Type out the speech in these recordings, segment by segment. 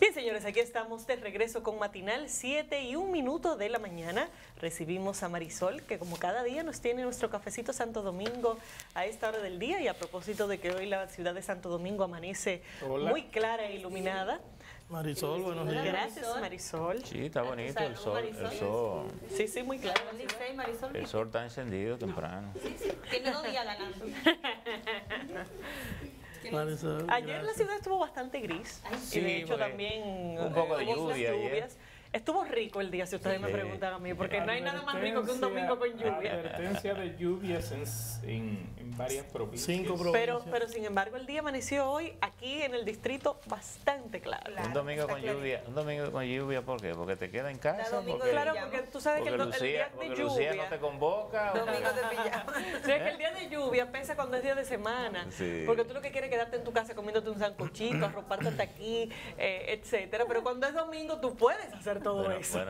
Bien, señores, aquí estamos de regreso con Matinal, 7:01 de la mañana. Recibimos a Marisol, que como cada día nos tiene nuestro cafecito Santo Domingo a esta hora del día. Y a propósito de que hoy la ciudad de Santo Domingo amanece muy clara e iluminada. Marisol, buenos días. Gracias, Marisol. Sí, está bonito el sol. El sol, Sí, muy claro. el sol está encendido temprano. Tiene 2 días ganando. Marisol, Ayer gracias. la ciudad estuvo bastante gris. Sí, y de hecho porque también un poco de hubo lluvia ayer. lluvias. Estuvo rico el día, si ustedes me preguntan a mí, porque no hay nada más rico que un domingo con lluvia. Advertencia de lluvias en varias provincias. 5 provincias. Pero sin embargo el día amaneció hoy aquí en el distrito bastante claro. Un domingo con lluvia, ¿por qué? Porque te quedas en casa. domingo Porque, Claro, porque tú sabes que porque el día Lucía, de porque Lucía no lluvia, te convoca. ¿o Domingo qué? de pijama. sabes que el día de lluvia pesa cuando es día de semana, Sí. porque tú lo que quieres es quedarte en tu casa comiéndote un sancochito, arroparte hasta aquí, etcétera. Pero cuando es domingo tú puedes hacer todo eso.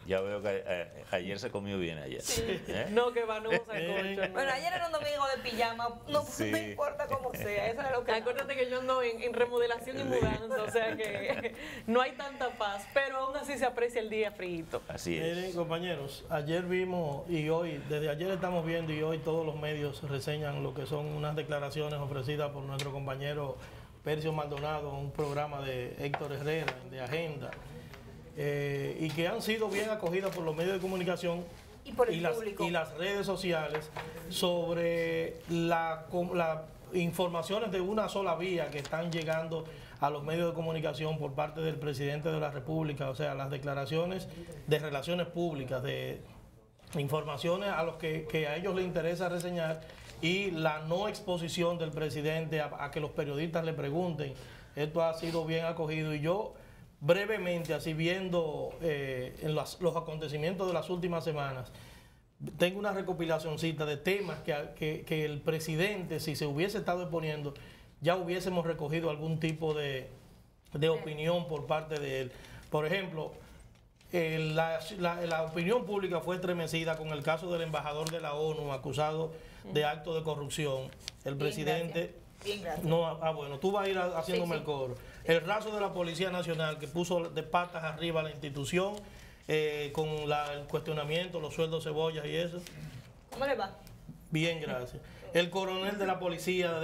Ya veo que ayer se comió bien ayer. ¿Eh? No, que va, no hubo sancocho. Bueno, ayer era un domingo de pijama, no, Sí. no importa cómo sea, eso es lo que... Acuérdate que yo ando en remodelación y mudanza, o sea que no hay tanta paz, pero aún así se aprecia el día frío. Así es. Miren, compañeros, ayer vimos y hoy, desde ayer estamos viendo y hoy todos los medios reseñan lo que son unas declaraciones ofrecidas por nuestro compañero Percio Maldonado, un programa de Héctor Herrera, de Agenda, y que han sido bien acogidas por los medios de comunicación Y por el público. y las redes sociales sobre las informaciones de una sola vía que están llegando a los medios de comunicación por parte del presidente de la República, o sea, las declaraciones de relaciones públicas, de informaciones a los que a ellos les interesa reseñar y la no exposición del presidente a que los periodistas le pregunten. Esto ha sido bien acogido y yo brevemente, así viendo en los acontecimientos de las últimas semanas, tengo una recopilacioncita de temas que el presidente, si se hubiese estado exponiendo, ya hubiésemos recogido algún tipo de opinión por parte de él. Por ejemplo, la opinión pública fue estremecida con el caso del embajador de la ONU acusado de actos de corrupción. El presidente... Bien, gracias. No, bueno, tú vas a ir haciéndome Sí. el coro. El raso de la Policía Nacional que puso de patas arriba a la institución con el cuestionamiento, los sueldos cebollas y eso. ¿Cómo le va? Bien, gracias. El coronel de la Policía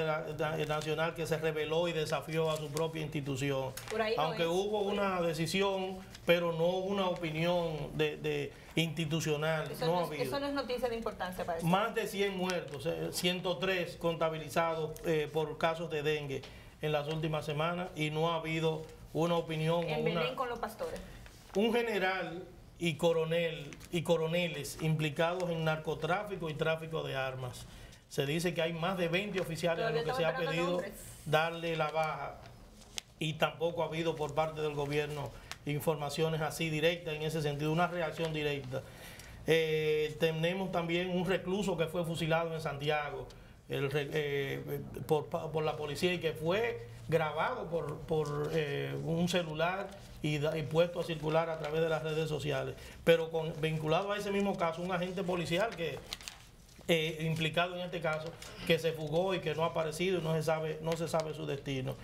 Nacional que se rebeló y desafió a su propia institución. Por ahí no Aunque es. hubo una decisión, pero no una opinión de institucional. No ha habido. Eso no es noticia de importancia para eso. Más de 100 muertos, 103 contabilizados por casos de dengue en las últimas semanas y no ha habido una opinión En Belén con los pastores. un general y coroneles implicados en narcotráfico y tráfico de armas. Se dice que hay más de 20 oficiales a los que se ha pedido darle la baja y tampoco ha habido por parte del gobierno informaciones así directas en ese sentido, una reacción directa. Tenemos también un recluso que fue fusilado en Santiago por la policía y que fue grabado por un celular y puesto a circular a través de las redes sociales. Pero vinculado a ese mismo caso, un agente policial que implicado en este caso, que se fugó y que no ha aparecido y no se sabe su destino.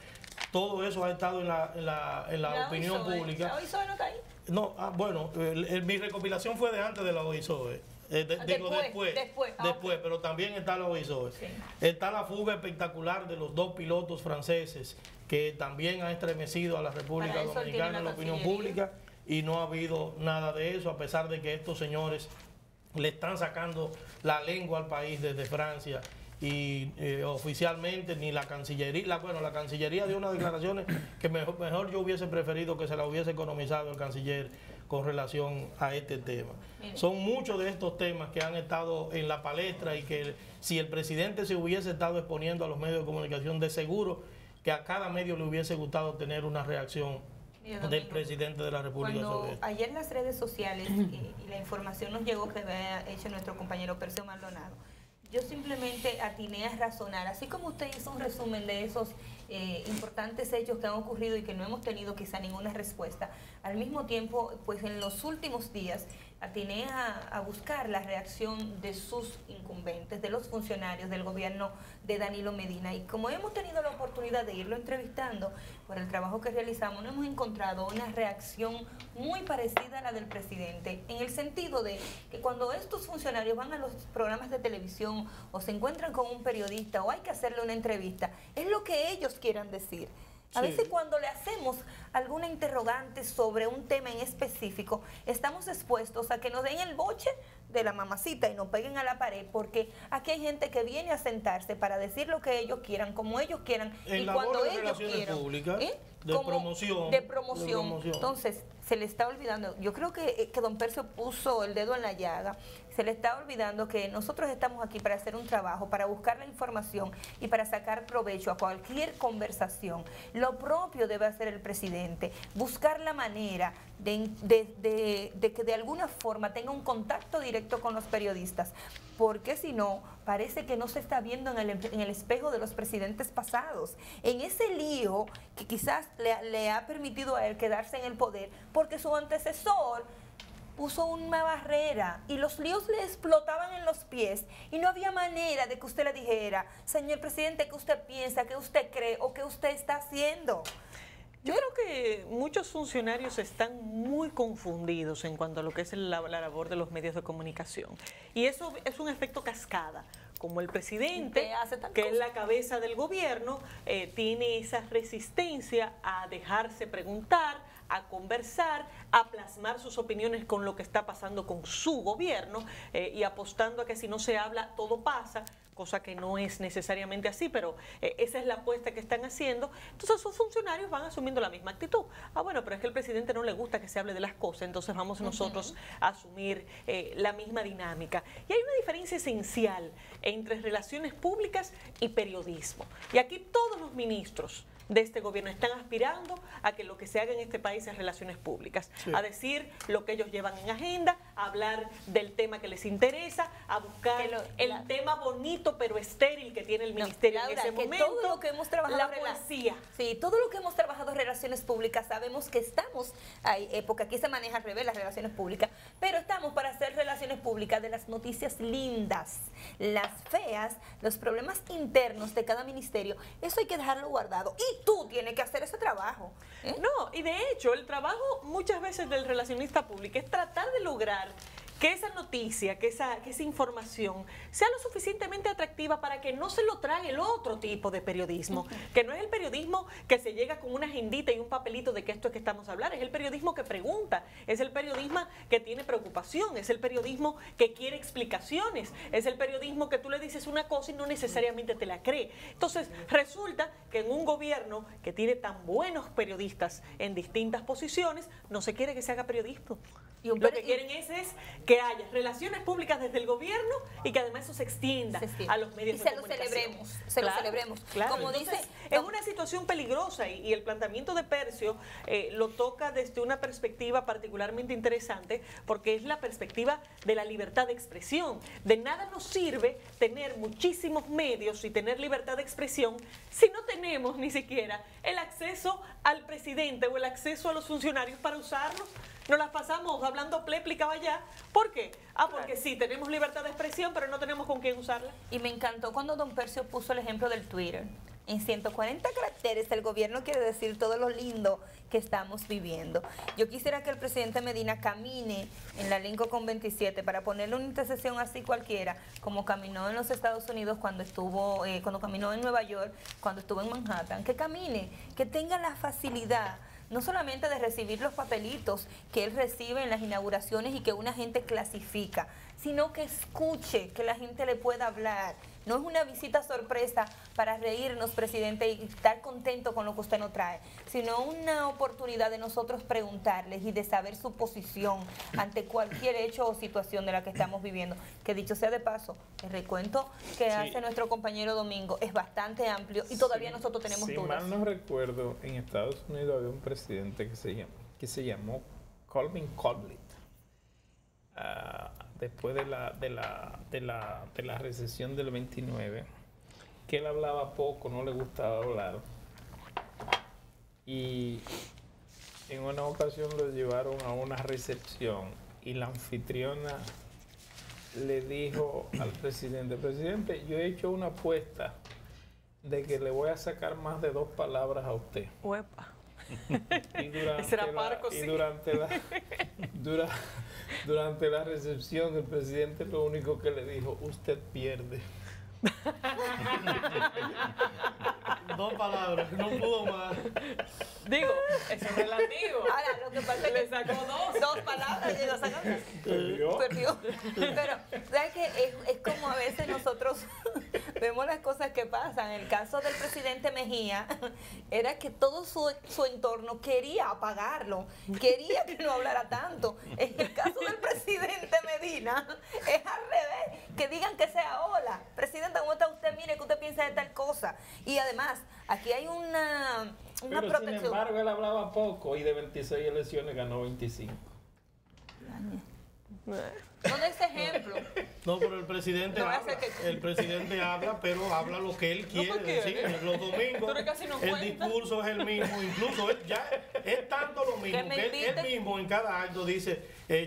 Todo eso ha estado en la opinión pública. ¿La OISOE no está ahí? No, bueno, mi recopilación fue de antes de la OISOE. Digo después, pero también está la OISOE. Sí. Está la fuga espectacular de los 2 pilotos franceses que también ha estremecido a la República Para eso Dominicana tiene en la una opinión Cancillería. pública y no ha habido nada de eso, a pesar de que estos señores le están sacando la lengua al país desde Francia y oficialmente ni la Cancillería, la Cancillería dio unas declaraciones que mejor yo hubiese preferido que se la hubiese economizado el canciller con relación a este tema. Mire. Son muchos de estos temas que han estado en la palestra y que si el presidente se hubiese estado exponiendo a los medios de comunicación, de seguro que a cada medio le hubiese gustado tener una reacción Mira, del Domingo, presidente de la República Cuando sobre esto. ayer en las redes sociales y la información nos llegó que había hecho nuestro compañero Percio Maldonado, yo simplemente atiné a razonar, así como usted hizo un resumen de esos importantes hechos que han ocurrido y que no hemos tenido quizá ninguna respuesta. Al mismo tiempo, pues en los últimos días atiné a buscar la reacción de sus incumbentes, de los funcionarios del gobierno de Danilo Medina. Y como hemos tenido la oportunidad de irlo entrevistando por el trabajo que realizamos, no hemos encontrado una reacción muy parecida a la del presidente, en el sentido de que cuando estos funcionarios van a los programas de televisión o se encuentran con un periodista o hay que hacerle una entrevista, es lo que ellos quieran decir. A veces cuando le hacemos alguna interrogante sobre un tema en específico, estamos expuestos a que nos den el boche de la mamacita y nos peguen a la pared, porque aquí hay gente que viene a sentarse para decir lo que ellos quieran, como ellos quieran, y cuando ellos quieran. Públicas, de promoción. Entonces, se le está olvidando, yo creo que don Percio puso el dedo en la llaga, se le está olvidando que nosotros estamos aquí para hacer un trabajo, para buscar la información y para sacar provecho a cualquier conversación. Lo propio debe hacer el presidente, buscar la manera de que de alguna forma tenga un contacto directo con los periodistas, porque si no, parece que no se está viendo en el espejo de los presidentes pasados, en ese lío que quizás le ha permitido a él quedarse en el poder, porque su antecesor puso una barrera y los líos le explotaban en los pies y no había manera de que usted le dijera, señor presidente, ¿qué usted piensa, qué usted cree o qué usted está haciendo? Yo creo que muchos funcionarios están muy confundidos en cuanto a lo que es la labor de los medios de comunicación. Y eso es un efecto cascada. Como el presidente, que es la cabeza del gobierno, tiene esa resistencia a dejarse preguntar, a conversar, a plasmar sus opiniones con lo que está pasando con su gobierno y apostando a que si no se habla, todo pasa, cosa que no es necesariamente así, pero esa es la apuesta que están haciendo. Entonces sus funcionarios van asumiendo la misma actitud. Ah, bueno, pero es que al presidente no le gusta que se hable de las cosas, entonces vamos nosotros a asumir la misma dinámica. Y hay una diferencia esencial entre relaciones públicas y periodismo. Y aquí todos los ministros de este gobierno están aspirando a que lo que se haga en este país es relaciones públicas, a decir lo que ellos llevan en agenda, a hablar del tema que les interesa, a buscar el tema bonito pero estéril que tiene el ministerio en ese momento, todo lo que hemos trabajado la poesía. Sí, todo lo que hemos trabajado en relaciones públicas, sabemos que estamos, porque aquí se maneja al revés las relaciones públicas, pero estamos para hacer relaciones públicas de las noticias lindas, las feas, los problemas internos de cada ministerio, eso hay que dejarlo guardado. Y tú tienes que hacer ese trabajo. No, y de hecho el trabajo muchas veces del relacionista público es tratar de lograr que esa noticia, que esa información sea lo suficientemente atractiva para que no se lo trague el otro tipo de periodismo, que no es el periodismo que se llega con una agendita y un papelito de que esto es que estamos a hablar, es el periodismo que pregunta, es el periodismo que tiene preocupación, es el periodismo que quiere explicaciones, es el periodismo que tú le dices una cosa y no necesariamente te la cree. Entonces, resulta que en un gobierno que tiene tan buenos periodistas en distintas posiciones, no se quiere que se haga periodismo. Lo que quieren es que haya relaciones públicas desde el gobierno y que además eso se extienda a los medios de comunicación. Se lo celebremos. Claro. Como entonces, dice, es una situación peligrosa y el planteamiento de Percio lo toca desde una perspectiva particularmente interesante porque es la perspectiva de la libertad de expresión. De nada nos sirve tener muchísimos medios y tener libertad de expresión si no tenemos ni siquiera el acceso al presidente o el acceso a los funcionarios para usarlos. Nos las pasamos hablando pléplica vaya. ¿Por qué? Porque sí, tenemos libertad de expresión, pero no tenemos con quién usarla. Y me encantó cuando don Percio puso el ejemplo del Twitter. En 140 caracteres el gobierno quiere decir todo lo lindo que estamos viviendo. Yo quisiera que el presidente Medina camine en la Lincoln con 27 para ponerle una intersección así cualquiera, como caminó en los Estados Unidos cuando caminó en Nueva York, cuando estuvo en Manhattan. Que camine, que tenga la facilidad no solamente de recibir los papelitos que él recibe en las inauguraciones y que una gente clasifica, sino que escuche, que la gente le pueda hablar. No es una visita sorpresa para reírnos, presidente, y estar contento con lo que usted nos trae, sino una oportunidad de nosotros preguntarles y de saber su posición ante cualquier hecho o situación de la que estamos viviendo. Que dicho sea de paso, el recuento que hace nuestro compañero Domingo es bastante amplio y todavía nosotros tenemos dudas. Si mal no recuerdo, en Estados Unidos había un presidente que se llamó Calvin Coolidge. Después de la recesión del 29, que él hablaba poco, no le gustaba hablar, y en una ocasión lo llevaron a una recepción y la anfitriona le dijo al presidente, presidente, yo he hecho una apuesta de que le voy a sacar más de 2 palabras a usted. Uepa. Y Ese era Parco, sí. Durante la recepción, el presidente lo único que le dijo, usted pierde. 2 palabras, no pudo más. Digo, eso es relativo. Ahora, lo que pasa es que Le sacó 2 palabras y lo sacó. ¿Perdió? Perdió. Pero, ¿sabes qué? Es como a veces nosotros vemos las cosas que pasan. En el caso del presidente Mejía, era que todo su entorno quería apagarlo, quería que no hablara tanto. En el caso del presidente Medina, es al revés, que digan que sea hola, presidenta, ¿cómo está usted? Mire, ¿qué usted piensa de tal cosa? Y además, aquí hay una Pero protección. sin embargo, él hablaba poco y de 26 elecciones ganó 25. ¿Dónde es ese ejemplo? No, pero el presidente No, habla. hace que- El presidente habla, pero habla lo que él quiere porque decir. Los domingos Pero casi no el cuenta. discurso es el mismo. Incluso él ya es tanto lo mismo Que me que él invite. mismo en cada acto dice,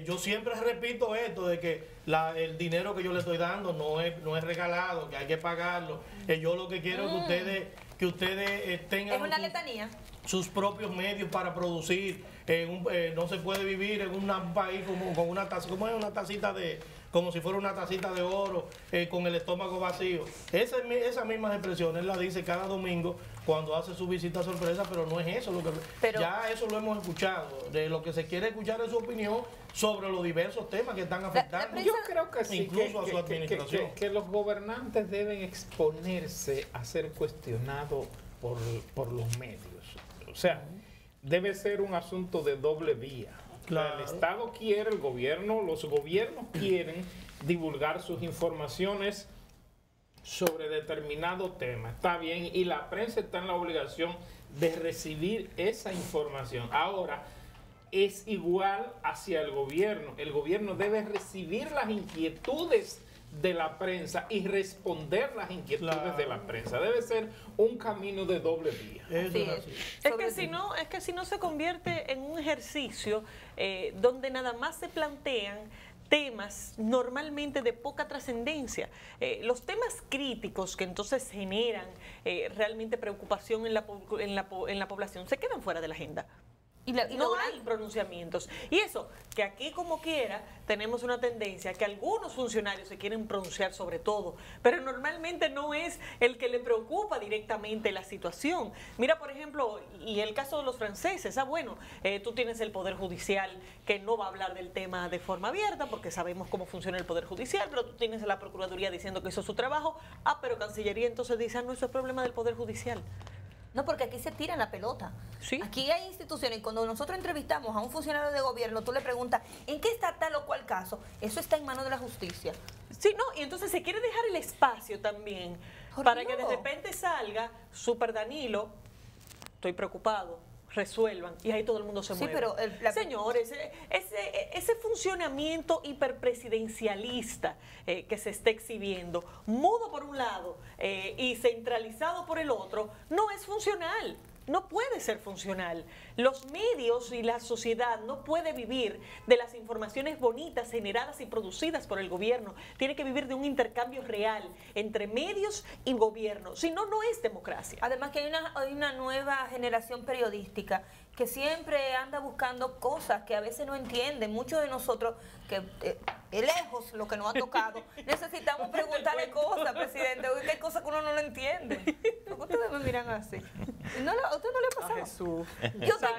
yo siempre repito esto de que el dinero que yo le estoy dando no es regalado, que hay que pagarlo. Yo lo que quiero es que ustedes tengan Es una letanía. sus propios medios para producir. No se puede vivir en un país con una taza, como es una tacita como si fuera una tacita de oro, con el estómago vacío. Esas mismas expresiones las dice cada domingo cuando hace su visita sorpresa, pero no es eso lo que ya eso lo hemos escuchado. De lo que se quiere escuchar es su opinión sobre los diversos temas que están afectando. Yo creo que sí, incluso a su administración. que los gobernantes deben exponerse a ser cuestionados por los medios. O sea, debe ser un asunto de doble vía. Claro. El Estado quiere, los gobiernos quieren divulgar sus informaciones sobre determinado tema. Está bien, y la prensa está en la obligación de recibir esa información. Ahora, es igual hacia el gobierno. El gobierno debe recibir las inquietudes de la prensa y responder las inquietudes Claro. de la prensa. Debe ser un camino de doble vía. Eso Así es es. así. Es que si no se convierte en un ejercicio donde nada más se plantean temas normalmente de poca trascendencia. Los temas críticos que entonces generan realmente preocupación en la población se quedan fuera de la agenda. Y No hay pronunciamientos. Y eso, que aquí como quiera tenemos una tendencia que algunos funcionarios se quieren pronunciar sobre todo, pero normalmente no es el que le preocupa directamente la situación. Mira, por ejemplo, y el caso de los franceses, bueno, tú tienes el Poder Judicial que no va a hablar del tema de forma abierta porque sabemos cómo funciona el Poder Judicial, pero tú tienes a la Procuraduría diciendo que eso es su trabajo, pero Cancillería entonces dice, no, eso es problema del Poder Judicial. No, porque aquí se tira la pelota. Sí. Aquí hay instituciones y cuando nosotros entrevistamos a un funcionario de gobierno, tú le preguntas, ¿en qué está tal o cual caso? Eso está en manos de la justicia. Sí, no, y entonces se quiere dejar el espacio también Por para Dios. que de repente salga Super Danilo, estoy preocupado, resuelvan, y ahí todo el mundo se Sí, mueve. pero Señores, ese funcionamiento hiperpresidencialista que se está exhibiendo, mudo por un lado y centralizado por el otro, no es funcional. No puede ser funcional. Los medios y la sociedad no puede vivir de las informaciones bonitas generadas y producidas por el gobierno. Tiene que vivir de un intercambio real entre medios y gobierno. Si no, no es democracia. Además que hay una nueva generación periodística que siempre anda buscando cosas que a veces no entienden. Muchos de nosotros, que lejos lo que nos ha tocado, necesitamos preguntarle cosas, presidente, porque hay cosas que uno no lo entiende. ¿Por qué ustedes me miran así? ¿A usted no le ha pasado? Jesús. Yo estoy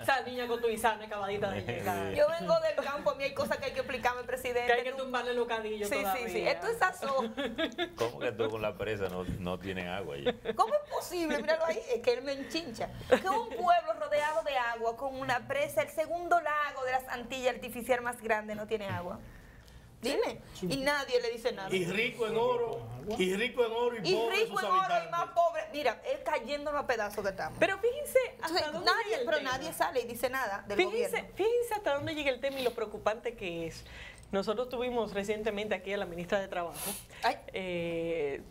Esa niña con tu guisana acabadita de llegar. Yo vengo del campo, a mí hay cosas que hay que explicarme, presidente. Que hay que tumbarle los cadillos Sí, todavía. sí, sí. Esto es sazón. ¿Cómo que tú con la presa no tienen agua allí? ¿Cómo es posible? Míralo ahí, es que él me enchincha. Que un pueblo rodeado de agua, con una presa, el segundo lago de las Antillas artificial más grande, no tiene agua. Dime. Y nadie le dice nada. Y rico en oro, y rico en oro y Y pobre rico sus en oro y habitantes. más pobre. Mira, es cayéndonos a pedazos que estamos. Pero fíjense hasta Entonces, dónde llega el pero tema. nadie sale y dice nada del Fíjense, gobierno. fíjense hasta dónde llega el tema y lo preocupante que es. Nosotros tuvimos recientemente aquí a la ministra de Trabajo.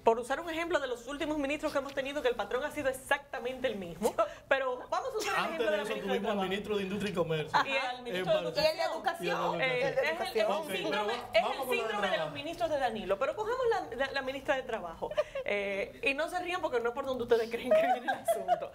Por usar un ejemplo de los últimos ministros que hemos tenido, que el patrón ha sido exactamente el mismo. Pero vamos usar el Antes ejemplo de de la eso ministra de tuvimos al Trabajo. ministro de Industria y Comercio. Y al ministro de En Educación. Y el de Educación. Y el de Es el Ok, pero síndrome, vamos es con el lo de síndrome de los trabajo. ministros de Danilo. Pero cojamos la ministra de Trabajo. Y no se rían porque no es por donde ustedes creen que viene el asunto.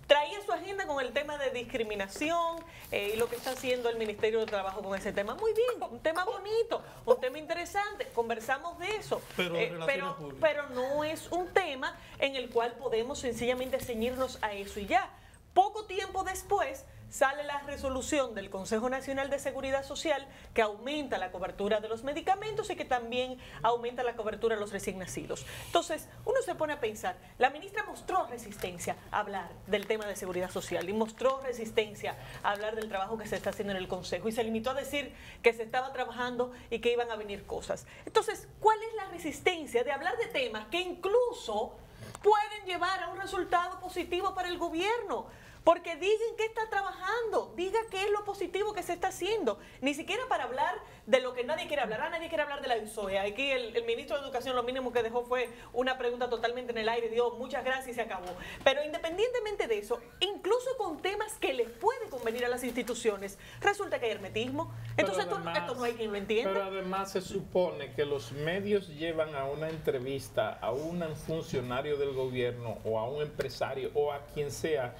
Traía su agenda con el tema de discriminación y lo que está haciendo el Ministerio de Trabajo con ese tema. Muy bien, un tema bonito, un tema interesante, conversamos de eso. Pero relaciones públicas. Pero no es un tema en el cual podemos sencillamente ceñirnos a eso y ya. Poco tiempo después sale la resolución del Consejo Nacional de Seguridad Social que aumenta la cobertura de los medicamentos y que también aumenta la cobertura de los recién nacidos. Entonces, uno se pone a pensar, la ministra mostró resistencia a hablar del tema de seguridad social y mostró resistencia a hablar del trabajo que se está haciendo en el Consejo y se limitó a decir que se estaba trabajando y que iban a venir cosas. Entonces, ¿cuál es la resistencia de hablar de temas que incluso pueden llevar a un resultado positivo para el gobierno? Porque digan qué está trabajando, diga qué es lo positivo que se está haciendo. Ni siquiera para hablar de lo que nadie quiere hablar. Nadie quiere hablar de la ISOE. Aquí el ministro de Educación lo mínimo que dejó fue una pregunta totalmente en el aire. Dio muchas gracias y se acabó. Pero independientemente de eso, incluso con temas que les puede convenir a las instituciones, resulta que hay hermetismo. Entonces esto no hay quien lo entienda. Pero además se supone que los medios llevan a una entrevista a un funcionario del gobierno o a un empresario o a quien sea,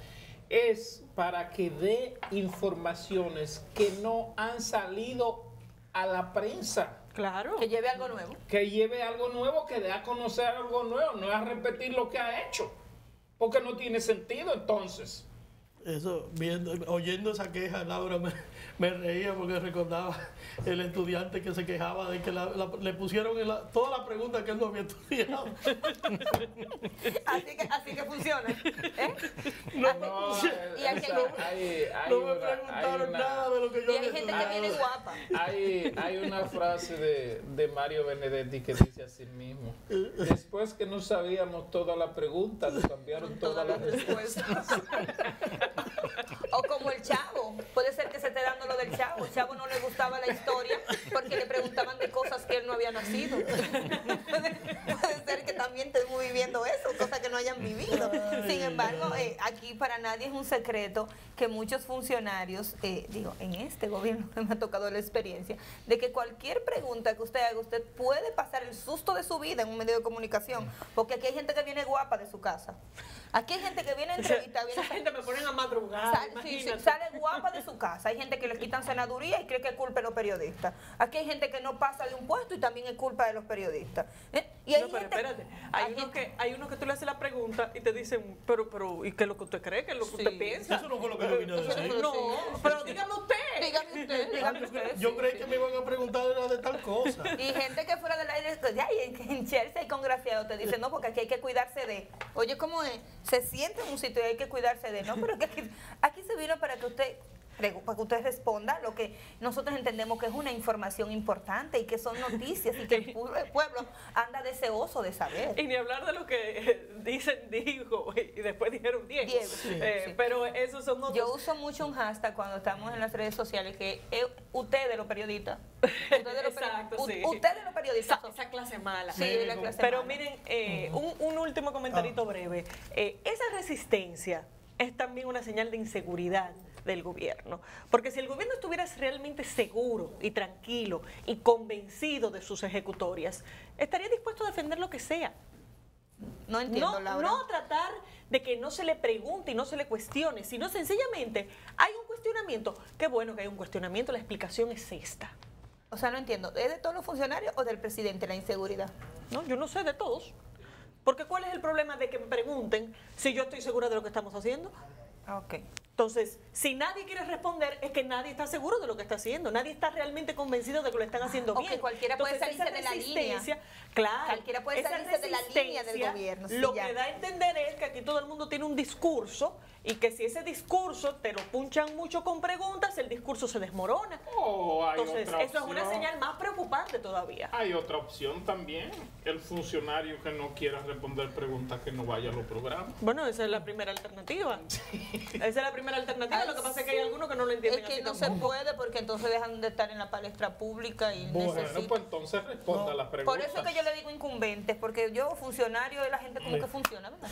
es para que dé informaciones que no han salido a la prensa. Claro. Que lleve algo nuevo. Que lleve algo nuevo, que dé a conocer algo nuevo, no es a repetir lo que ha hecho. Porque no tiene sentido entonces. Eso, oyendo esa queja, Laura, me reía porque recordaba el estudiante que se quejaba de que le pusieron todas las preguntas que él no había estudiado. Así que funciona. ¿Eh? No, Y hay que- No me preguntaron nada de lo que yo Y hay había gente que estudiado. viene guapa. Hay una frase de Mario Benedetti que dice así mismo: después que no sabíamos todas las preguntas, nos cambiaron todas las respuestas. O como el Chavo. Puede ser que se esté dando lo del Chavo. El Chavo no le gustaba la historia porque le preguntaban de cosas que él no había nacido. Puede ser que también estemos viviendo eso, cosas que no hayan vivido. Sin embargo, aquí para nadie es un secreto que muchos funcionarios, en este gobierno me ha tocado la experiencia, de que cualquier pregunta que usted haga, usted puede pasar el susto de su vida en un medio de comunicación. Porque aquí hay gente que viene guapa de su casa. Aquí hay gente que viene a entrevistar. Esa gente me ponen a madrugar. Sale guapa de su casa. Hay gente que le quitan senaduría y cree que es culpa de los periodistas. Aquí hay gente que no pasa de un puesto y también es culpa de los periodistas. Y hay No, pero gente- espérate, hay unos que tú le haces la pregunta y te dicen, pero, ¿y qué es lo que usted cree? ¿Qué es lo que Sí. usted piensa? Eso no fue lo que yo vine a decir. No, pero dígame usted. Dígame usted. Yo creí que me iban a preguntar era de tal cosa. Y gente que fuera del aire, en Chelsea hay congraciado, te dicen, no, porque aquí hay que cuidarse de. Oye, ¿cómo es? Se siente en un sitio y hay que cuidarse de. No, pero que aquí se vino para que usted responda lo que nosotros entendemos que es una información importante y que son noticias y que el pueblo anda deseoso de saber. Y ni hablar de lo que dicen, dijo, y después dijeron Diego. Sí. Pero esos son otros. Yo uso mucho un hashtag cuando estamos en las redes sociales que es ustedes los periodistas. Ustedes los Exacto, sí. Ustedes los periodistas. Esa clase mala. Sí, la clase Pero mala. miren, un último comentarito breve. Esa resistencia es también una señal de inseguridad del gobierno. Porque si el gobierno estuviera realmente seguro y tranquilo y convencido de sus ejecutorias, estaría dispuesto a defender lo que sea. No entiendo, Laura. No tratar de que no se le pregunte y no se le cuestione, sino sencillamente hay un cuestionamiento. Qué bueno que hay un cuestionamiento, la explicación es esta. O sea, no entiendo. ¿Es de todos los funcionarios o del presidente la inseguridad? No, yo no sé de todos. Porque ¿cuál es el problema de que me pregunten si yo estoy segura de lo que estamos haciendo? Ok. Entonces, si nadie quiere responder, es que nadie está seguro de lo que está haciendo. Nadie está realmente convencido de que lo están haciendo Ok, bien. cualquiera puede Entonces, salirse esa de la línea. resistencia, claro. Cualquiera puede esa salirse de la línea del resistencia, gobierno, sí, lo ya. que da a entender es que aquí todo el mundo tiene un discurso y que si ese discurso te lo punchan mucho con preguntas, el discurso se desmorona. Oh, hay Entonces, otra eso es una opción. señal más preocupante todavía. Hay otra opción también. El funcionario que no quiera responder preguntas que no vaya a los programas. Bueno, esa es la primera alternativa. Esa es la primera alternativa. Ay, Lo que pasa es que sí. hay algunos que no lo entienden Es que así no se tampoco. puede porque entonces dejan de estar en la palestra pública y Bueno, necesitan. pues entonces responda las Por preguntas. eso es que yo le digo incumbentes, porque yo funcionario es la gente como que funciona, ¿verdad?